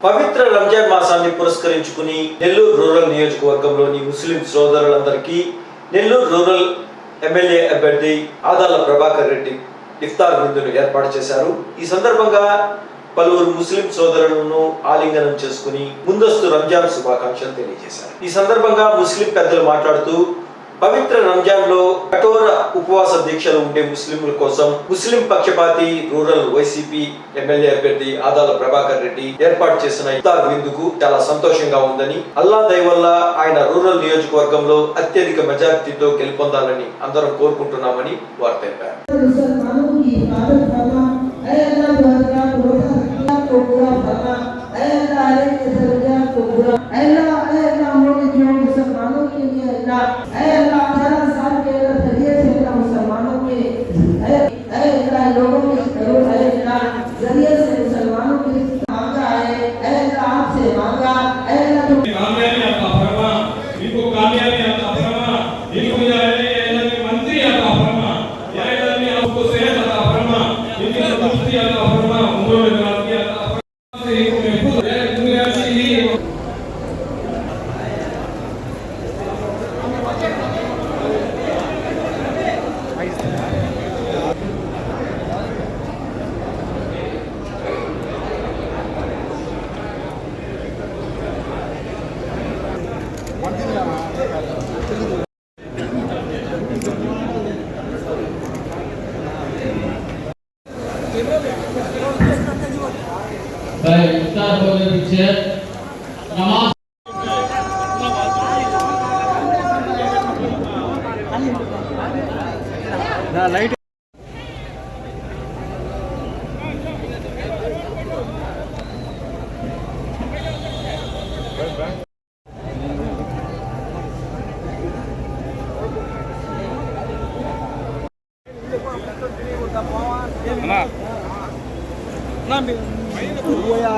పవిత్ర రంజాన్ మాసాన్ని పురస్కరించుకుని నెల్లూరు రూరల్ నియోజకవర్గంలోని ముస్లిం సోదరులందరికీ నెల్లూరు రూరల్ ఎమ్మెల్యే అభ్యర్థి ఆదాల ప్రభాకర్ రెడ్డి ఇఫ్తార్ విందును ఏర్పాటు చేశారు. ఈ సందర్భంగా పలువురు ముస్లిం సోదరులను ఆలింగనం చేసుకుని ముందస్తు రంజాన్ శుభాకాంక్షలు తెలియజేశారు. ఈ సందర్భంగా ముస్లిం పెద్దలు మాట్లాడుతూ పవిత్ర రంజాన్ లో కఠోర ఉపవాస దీక్షలు ఉండే ముస్లింల కోసం ముస్లిం పక్షపాతి రూరల్ వైసీపీ ఎమ్మెల్యే అభ్యర్థి ఆదాల ప్రభాకర్ రెడ్డి ఏర్పాటు చేసిన ఇఫ్తార్ విందుకు చాలా సంతోషంగా ఉందని, అల్లా దయ వల్ల ఆయన రూరల్ నియోజకవర్గంలో అత్యధిక మెజారిటీతో గెలుపొందాలని అందరం కోరుకుంటున్నామని వారు తెలిపారు. इफ्तार होने पीछे नमाज ना लाइट ना वो या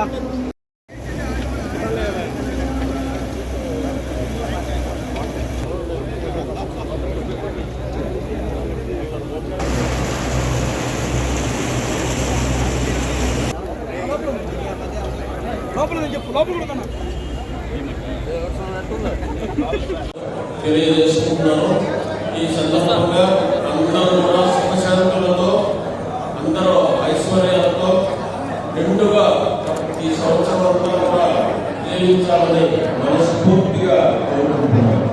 తెలియజేసుకుంటున్నాను. ఈ సందర్భంగా అందరూ కూడా సుఖశాంతులతో, అందరూ ఐశ్వర్యాలతో నిండుగా ఈ సంవత్సరం అంతా కూడా జీవించాలని మనస్ఫూర్తిగా కోరుకుంటున్నాను.